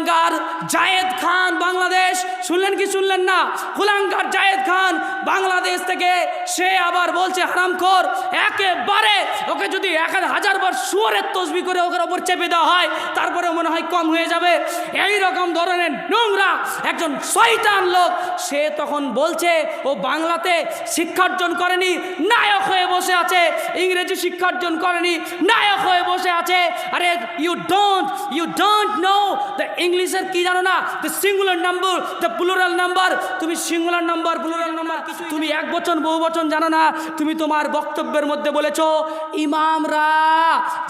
কুলাঙ্গার জায়েদ খান বাংলাদেশ, শুনলেন কি শুনলেন না? কুলাঙ্গার জায়েদ খান বাংলাদেশ থেকে সে আবার বলছে হারামখোর, একেবারে ওকে যদি 1000 বার শুয়োরের তসবিহ করে ওকে ওপর চেপে দেওয়া হয় তারপরে মনে হয় কম হয়ে যাবে। এই রকম ধরনের নোংরা একজন শয়তান লোক, সে তখন বলছে ও বাংলাতে শিক্ষার্জন করেনি, নায়ক হয়ে বসে আছে, ইংরেজি শিক্ষার্জন করেনি, নায়ক হয়ে বসে আছে। আরে ইউ ডোন্ট নো দ্য ইংলিশের কি জানো না, the singular number, the plural number. তুমি সিঙ্গুলার নাম্বার প্লুরাল নাম্বার তুমি এক বচন বহু বচন জানো না। তুমি তোমার বক্তব্যের মধ্যে বলেছো ইমামরা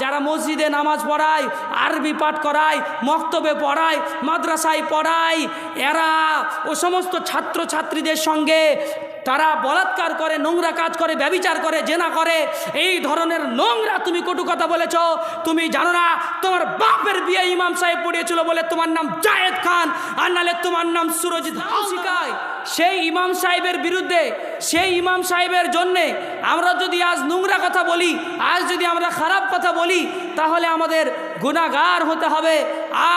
যারা মসজিদে নামাজ পড়ায়, আরবি পাঠ করায়, মক্তবে পড়ায়, মাদ্রাসায় পড়ায়, এরা ও সমস্ত ছাত্র ছাত্রীদের সঙ্গে তারা বলাৎকার করে, নোংরা কাজ করে, ব্যভিচার করে, জেনা করে, এই ধরনের নোংরা তুমি কটু কথা বলেছ। তুমি জানো না তোমার বাপের বিয়ে ইমাম সাহেব পড়িয়েছিল বলে তোমার নাম জায়েদ খান, আর নাহলে তোমার নাম সুরজিৎ হাউসিকায়। সেই ইমাম সাহেবের বিরুদ্ধে, সেই ইমাম সাহেবের জন্যে আমরা যদি আজ নোংরা কথা বলি, আজ যদি আমরা খারাপ কথা বলি, তাহলে আমাদের গুনাহগার হতে হবে।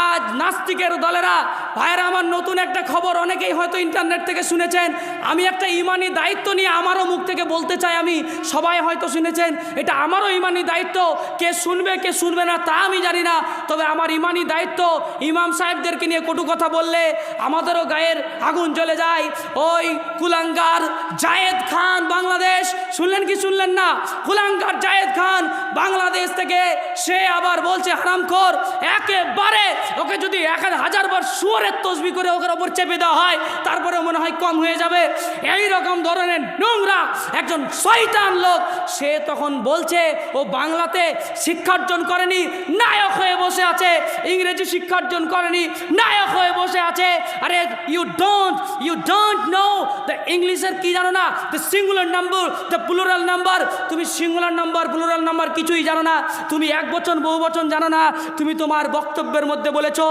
আজ নাস্তিকের দলেরা, ভাইয়েরা আমার নতুন একটা খবর অনেকেই হয়তো ইন্টারনেট থেকে শুনেছেন, আমি একটা ইমানি দায়িত্ব নিয়ে আমারও মুখ থেকে বলতে চাই। আমি সবাই হয়তো শুনেছেন, এটা আমারও ইমানি দায়িত্ব। কে শুনবে কে শুনবে না তা আমি জানি না, তবে আমার ইমানি দায়িত্ব। ইমাম সাহেবদেরকে নিয়ে কটু কথা বললে আমাদেরও গায়ের আগুন জ্বলে যায়। ওই কুলাঙ্গার জায়েদ খান বাংলাদেশ, শুনলেন কি শুনলেন না? কুলাঙ্গার জায়েদ খান বাংলাদেশ থেকে সে আবার বলছে হারামখোর, একেবারে ওকে যদি 1000 বার শুয়োরের তসবিহ করে ওকে ওপর চেপে দেওয়া হয় তারপরে মনে হয় কম হয়ে যাবে। এই রকম ধরনের নোংরা একজন শয়তান লোক, সে তখন বলছে ও বাংলাতে শিক্ষার্জন করেনি, নায়ক হয়ে বসে আছে, ইংরেজি শিক্ষার্জন করেনি, নায়ক হয়ে বসে আছে। আরে ইউ ডোন্ট নো দ্য ইংলিশের কি জানো না, the singular number, the plural number. তুমি সিঙ্গুলার নাম্বার প্লুরাল নাম্বার কিছুই জানো না। তুমি এক বচন বহু বচন জানো না। তুমি তোমার বক্তব্যের মধ্যে বলেছো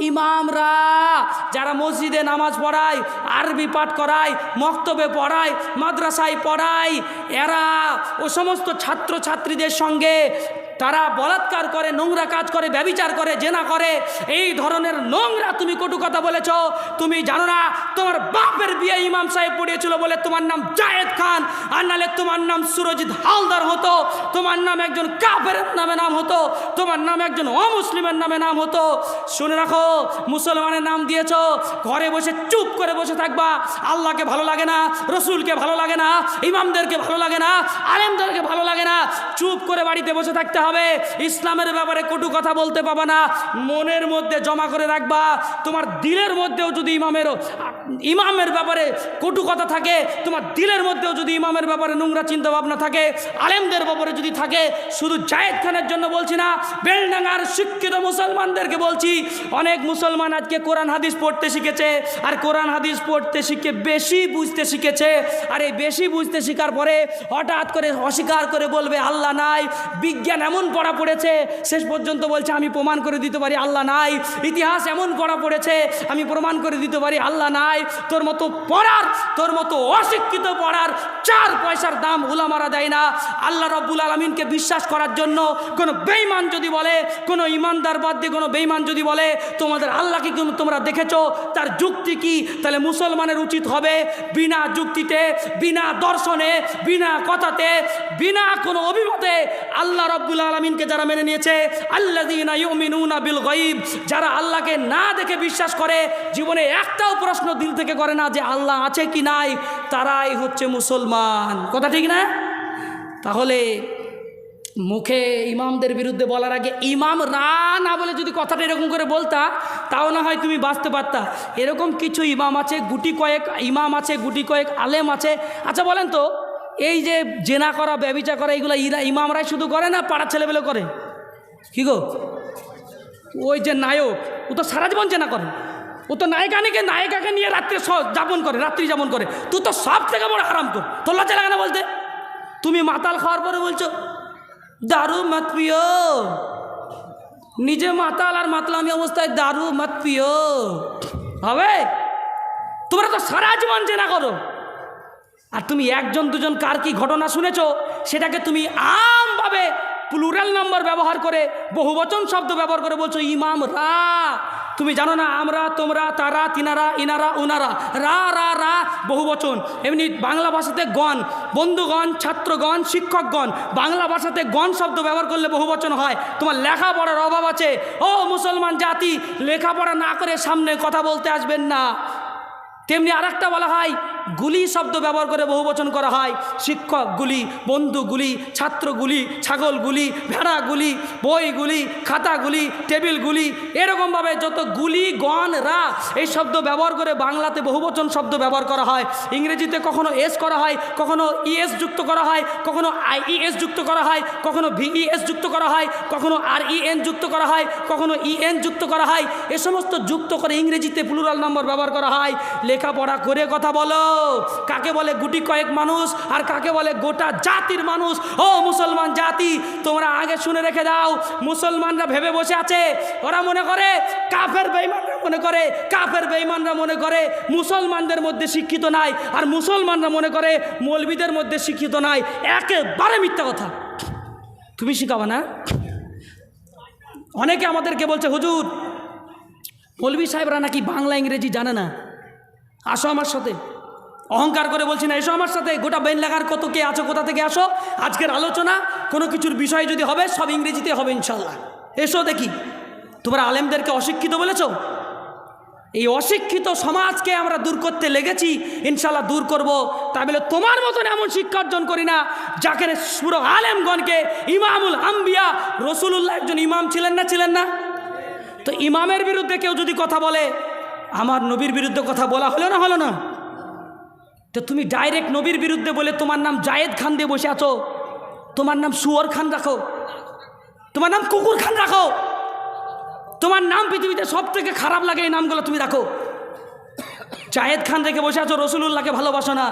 ইমামরা যারা মসজিদে নামাজ পড়ায়, আরবি পাঠ করায়, মক্তবে পড়ায়, মাদ্রাসায় পড়ায়, এরা ও সমস্ত ছাত্র ছাত্রীদের সঙ্গে তারা বলাৎকার করে, নোংরা কাজ করে, ব্যভিচার করে, জেনা করে, এই ধরনের নোংরা তুমি কটু কথা বলেছ। তুমি জানো না তোমার বাপের বিয়ে ইমাম সাহেব পড়িয়েছিল বলে তোমার নাম জায়েদ খান, আর নাহলে তোমার নাম সুরজিৎ হালদার হতো, তোমার নাম একজন কাফেরের নামে নাম হতো, তোমার নাম একজন অমুসলিমের নামে নাম হতো। শুনে রাখো, মুসলমানের নাম দিয়েছ, ঘরে বসে চুপ করে বসে থাকবা। আল্লাহকে ভালো লাগে না, রসুলকে ভালো লাগে না, ইমামদেরকে ভালো লাগে না, আলেমদেরকে ভালো লাগে না, চুপ করে বাড়িতে বসে থাকতে হবে। ইসলামের ব্যাপারে কটু কথা বলতে পাবা না, মনের মধ্যে জমা করে রাখবা। তোমার দিলের মধ্যেও যদি ইমামের ব্যাপারে কটু কথা থাকে, তোমার দিলের মধ্যেও যদি ইমামের ব্যাপারে নোংরা চিন্তা ভাবনা থাকে, আলেমদের ব্যাপারে যদি থাকে, শুধু জায়েদ খানের জন্য বলছি না, বেলডাঙ্গার শিক্ষিত মুসলমানদেরকে বলছি। অনেক মুসলমান আজকে কোরআন হাদিস পড়তে শিখেছে, আর কোরআন হাদিস পড়তে শিখে বেশি বুঝতে শিখেছে। আর এই বেশি বুঝতে শিখার পরে হঠাৎ করে অস্বীকার করে বলবে আল্লাহ নাই। বিজ্ঞান এমন পড়া পড়েছে, শেষ পর্যন্ত বলছে আমি প্রমাণ করে দিতে পারি আল্লাহ নাই। ইতিহাস এমন পড়া পড়েছে, আমি প্রমাণ করে দিতে পারি আল্লাহ নাই। তোর মতো পড়ার, তোর মতো অশিক্ষিত পড়ার 4 পয়সার দাম উলামারা দেয় না। আল্লাহ রাব্বুল আলামিনকে বিশ্বাস করার জন্য কোনো বেঈমান যদি বলে, কোনো ইমানদার বাদ দিয়ে কোনো বেঈমান যদি বলে তোমাদের আল্লাহকে তোমরা দেখেছো, তার যুক্তি কি? তাহলে মুসলমানের উচিত হবে বিনা যুক্তিতে, বিনা দর্শনে, বিনা কথাতে, বিনা কোনো অভিমতে আল্লাহ রাব্বুল আলামিনকে যারা মেনে নিয়েছে, আল্লাযীনা ইউমিনুনা বিল গায়ব, যারা আল্লাহকে না দেখে বিশ্বাস করে, জীবনে একটাও প্রশ্ন দিল থেকে করে না যে আল্লাহ আছে কি নাই, তারাই হচ্ছে মুসলমান। কথা ঠিক না? তাহলে মুখে ইমামদের বিরুদ্ধে বলার আগে ইমাম না বলে যদি কথাটা এরকম করে বলতা, তাও না হয় তুমি বাঁচতে পারতা। এরকম কিছু ইমাম আছে, গুটি কয়েক ইমাম আছে, গুটি কয়েক আলেম আছে। আচ্ছা বলেন তো, এই যে জেনা করা, ব্যভিচার করা, এইগুলো ইমামরাই শুধু করে না পাড়ার ছেলেবেলে করে? কি গো, ওই যে নায়ক, ও তো সারা জীবন জেনা করে, ও তো নায়িকাকে নিয়ে রাত্রি যাপন করে। তুই তো সব থেকে বড় হারাম কর, তোর লজ্জা লাগে না বলতে? তুমি মাতাল খাওয়ার পরে বলছো দারু মত পিও, নিজে মাতাল আর মাতলামি অবস্থায় দারু মত পিও হবে? তোমরা তো সারা জীবন জেনা করো, আর তুমি একজন দুজন কার কি ঘটনা শুনেছো সেটাকে তুমি আমভাবে প্লুরাল নাম্বার ব্যবহার করে, বহুবচন শব্দ ব্যবহার করে বলছো ইমামরা। তুমি জানো না আমরা, তোমরা, তারা, তিনারা, ইনারা, উনারা, রা রা রা বহু বচন। এমনি বাংলা ভাষাতে গণ, বন্ধুগণ, ছাত্রগণ, শিক্ষকগণ, বাংলা ভাষাতে গণ শব্দ ব্যবহার করলে বহু বচন হয়। তোমার লেখাপড়ার অভাব আছে ও মুসলমান জাতি, লেখাপড়া না করে সামনে কথা বলতে আসবেন না। তেমনি আরেকটা বলা হয় গুলি শব্দ ব্যবহার করে বহুবচন করা হয়। শিক্ষক গুলি, বন্ধু গুলি, ছাত্র গুলি, ছাগল গুলি, ভেড়া গুলি, বই গুলি, খাতা গুলি, টেবিল গুলি, এরকমভাবে যত গুলি, গণ, রা এই শব্দ ব্যবহার করে বাংলাতে বহুবচন শব্দ ব্যবহার করা হয়। ইংরেজিতে কখনো এস করা হয়, কখনো ইএস যুক্ত করা হয়, কখনো আইইএস যুক্ত করা হয়, কখনো ভিইএস যুক্ত করা হয়, কখনো আরইএন যুক্ত করা হয়, কখনো ইএন যুক্ত করা হয়। এ সমস্ত যুক্ত করে ইংরেজিতে প্লুরাল নম্বর ব্যবহার করা হয়। লেখাপড়া করে কথা বলো, কাকে বলে গুটি কয়েক মানুষ আর কাকে বলে গোটা জাতির মানুষ। ও মুসলমান জাতি, তোমরা আগে শুনে রেখে দাও, মুসলমানরা ভেবে বসে আছে, ওরা মনে করে কাফের বেঈমানরা মনে করে, কাফের বেঈমানরা মনে করে মুসলমানদের মধ্যে শিক্ষিত নাই, আর মুসলমানরা মনে করে মৌলবীদের মধ্যে শিক্ষিত নাই। একেবারে মিথ্যা কথা। তুমি শিখাবা না? অনেকে আমাদেরকে বলছে হুজুর মৌলবী সাহেবরা নাকি বাংলা ইংরেজি জানে না। আসো আমার সাথে, অহংকার করে বলছি না, এসো আমার সাথে, গোটা বেন লাগার কত কে আছো, কোথা থেকে আসো। আজকের আলোচনা কোনো কিছুর বিষয় যদি হবে সব ইংরেজিতে হবে ইনশাল্লাহ। এসো দেখি। তোমরা আলেমদেরকে অশিক্ষিত বলেছ, এই অশিক্ষিত সমাজকে আমরা দূর করতে লেগেছি, ইনশাল্লাহ দূর করব। তাই বলে তোমার মতন এমন শিক্ষা অর্জন করি না যাকে পুরো আলেমগণকে ইমামুল আম্বিয়া, রসুলুল্লাহ একজন ইমাম ছিলেন না, ছিলেন না? তো ইমামের বিরুদ্ধে কেউ যদি কথা বলে, আমার নবীর বিরুদ্ধে কথা বলা হলো না, হলো না? তো তুমি ডাইরেক্ট নবীর বিরুদ্ধে বলে তোমার নাম জায়েদ খান দিয়ে বসে আছো, তোমার নাম সুয়র খান রাখো, তোমার নাম কুকুর খান রাখো, তোমার নাম পৃথিবীতে সব থেকে খারাপ লাগে এই নামগুলো তুমি রাখো। জায়েদ খান রেখে বসে আছো, রসুলুল্লাহকে ভালোবাসো না,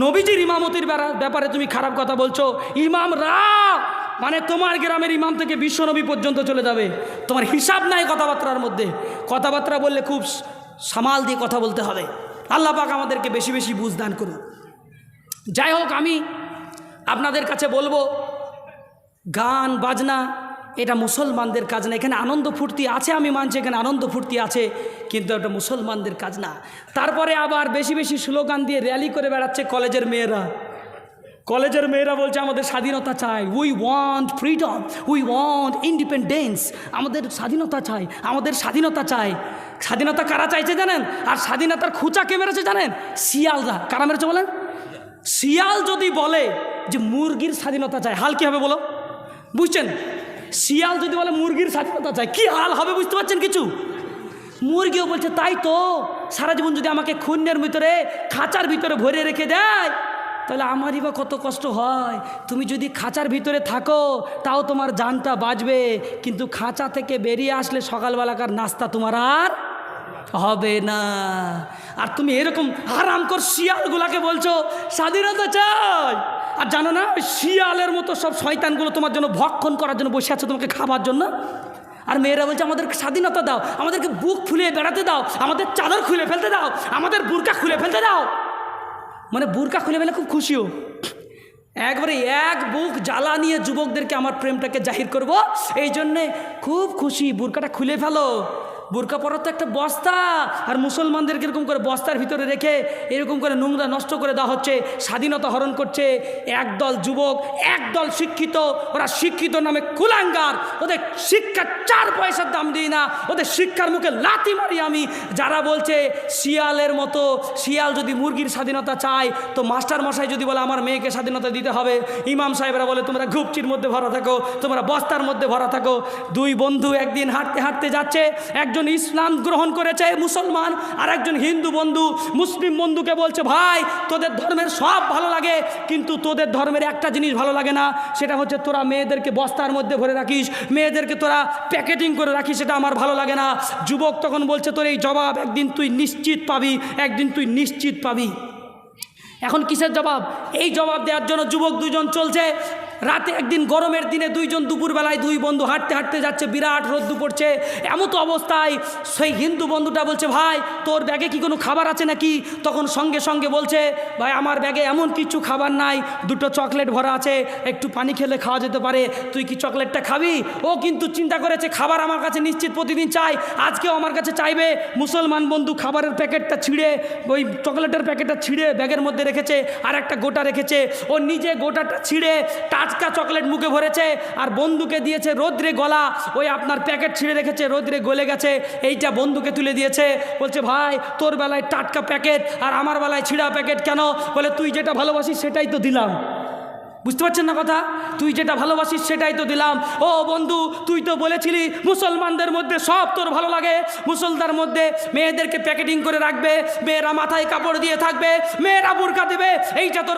নবীজির ইমামতির ব্যাপারে তুমি খারাপ কথা বলছো। ইমামরা মানে তোমার গ্রামের ইমাম থেকে বিশ্বনবী পর্যন্ত চলে যাবে, তোমার হিসাব নাই কথাবার্তার মধ্যে। কথাবার্তা বললে খুব সামাল দিয়ে কথা বলতে হবে। আল্লাহ পাক আমাদেরকে বেশি বেশি বুঝ দান করুন। যাই হোক, আমি আপনাদের কাছে বলবো, গান বাজনা এটা মুসলমানদের কাজ না। এখানে আনন্দ ফুর্তি আছে, আমি মানছি এখানে আনন্দ ফুর্তি আছে, কিন্তু এটা মুসলমানদের কাজ না। তারপরে আবার বেশি বেশি স্লোগান দিয়ে র্যালি করে বেড়াচ্ছে কলেজের মেয়েরা। কলেজের মেয়েরা বলছে আমাদের স্বাধীনতা চাই, we want freedom, we want independence, আমাদের স্বাধীনতা চাই, আমাদের স্বাধীনতা চাই। স্বাধীনতা কারা চাইছে জানেন? আর স্বাধীনতার খুঁচা কে মেরেছে জানেন? শিয়ালরা। কারা মেরেছে বলেন? শিয়াল যদি বলে যে মুরগির স্বাধীনতা চাই, হাল কী হবে বলো? বুঝছেন? শিয়াল যদি বলে মুরগির স্বাধীনতা চাই, কি হাল হবে বুঝতে পারছেন কিছু? মুরগিও বলছে তাই তো, সারা জীবন যদি আমাকে খুন্নের ভিতরে, খাঁচার ভিতরে ভরে রেখে দেয় তাহলে আমারই বা কত কষ্ট হয়। তুমি যদি খাঁচার ভিতরে থাকো তাও তোমার জানটা বাঁচবে, কিন্তু খাঁচা থেকে বেরিয়ে আসলে সকালবেলাকার নাস্তা তোমার আর হবে না। আর তুমি এরকম হারামখোর শিয়ালগুলাকে বলছো স্বাধীনতা চাই, আর জানো না ওই শিয়ালের মতো সব শয়তানগুলো তোমার জন্য ভক্ষণ করার জন্য বসে আছে, তোমাকে খাবার জন্য। আর মেয়েরা বলছে আমাদেরকে স্বাধীনতা দাও, আমাদেরকে বুক ফুলিয়ে বেড়াতে দাও, আমাদের চাদর খুলে ফেলতে দাও, আমাদের বুরকা খুলে ফেলতে দাও। মানে বুরকা খুলে ফেলে খুব খুশিও, একবারে এক বুক জ্বালা নিয়ে যুবকদেরকে আমার প্রেমটাকে জাহির করব, এই জন্যে খুব খুশি। বুরকাটা খুলে ফেলো। বুরকা পরার তো একটা বস্তা, আর মুসলমানদেরকে এরকম করে বস্তার ভিতরে রেখে এরকম করে নোংরা নষ্ট করে দেওয়া হচ্ছে, স্বাধীনতা হরণ করছে একদল যুবক, একদল শিক্ষিত। ওরা শিক্ষিত নামে কুলাঙ্গার, ওদের শিক্ষার 4 পয়সার দাম দিই না, ওদের শিক্ষার মুখে লাথি মারি আমি। যারা বলছে শিয়ালের মতো, শিয়াল যদি মুরগির স্বাধীনতা চায় তো মাস্টার মশাই যদি বলে আমার মেয়েকে স্বাধীনতা দিতে হবে, ইমাম সাহেবরা বলে তোমরা ঘুপচির মধ্যে ভরা থাকো, তোমরা বস্তার মধ্যে ভরা থাকো। দুই বন্ধু একদিন হাঁটতে হাঁটতে যাচ্ছে, একজন ইসলাম গ্রহণ করেছে মুসলমান, আর একজন হিন্দু বন্ধু মুসলিম বন্ধুকে বলছে ভাই তোদের ধর্মের সব ভালো লাগে, কিন্তু তোদের ধর্মের একটা জিনিস ভালো লাগে না, সেটা হচ্ছে তোরা মেয়েদেরকে বস্তার মধ্যে ভরে রাখিস, মেয়েদেরকে তোরা প্যাকেটিং করে রাখিস, সেটা আমার ভালো লাগে না। যুবক তখন বলছে তোর এই জবাব একদিন তুই নিশ্চিত পাবি, একদিন তুই নিশ্চিত পাবি। এখন কিসের জবাব? এই জবাব দেওয়ার জন্য যুবক দুজন চলছে, রাতে একদিন গরমের দিনে দুইজন দুপুরবেলায় দুই বন্ধু হাঁটতে হাঁটতে যাচ্ছে, বিরাট রোদ্দু পড়ছে। এমত অবস্থায় সেই হিন্দু বন্ধুটা বলছে, ভাই তোর ব্যাগে কি কোনো খাবার আছে নাকি? তখন সঙ্গে সঙ্গে বলছে, ভাই আমার ব্যাগে এমন কিছু খাবার নাই, দুটো চকলেট ভরা আছে, একটু পানি খেলে খাওয়া যেতে পারে, তুই কি চকলেটটা খাবি? ও কিন্তু চিন্তা করেছে খাবার আমার কাছে নিশ্চিত প্রতিদিন চাই, আজকেও আমার কাছে চাইবে। মুসলমান বন্ধু খাবারের প্যাকেটটা ছিঁড়ে, ওই চকলেটের প্যাকেটটা ছিঁড়ে ব্যাগের মধ্যে রেখেছে, আর একটা গোটা রেখেছে। ও নিজে গোটাটা ছিঁড়ে টাটকা চকলেট মুখে ভরেছে, আর বন্ধুকে দিয়েছে রোদ্রে গলা। ওই আপনার প্যাকেট ছিঁড়ে রেখেছে, রোদ্রে গলে গেছে, এইটা বন্ধুকে তুলে দিয়েছে। বলছে, ভাই তোর বেলায় টাটকা প্যাকেট আর আমার বেলায় ছিঁড়া প্যাকেট কেন? বলে, তুই যেটা ভালোবাসিস সেটাই তো দিলাম। বুঝতে পারছেন না কথা? তুই যেটা ভালোবাসিস সেটাই তো দিলাম। ও বন্ধু, তুই তো বলেছিলি মুসলমানদের মধ্যে সব তোর ভালো লাগে, মুসলমানদের মধ্যে মেয়েদেরকে প্যাকেটিং করে রাখবে, মেয়েরা মাথায় কাপড় দিয়ে থাকবে, মেয়েরা বোরকা দেবে, এইটা তোর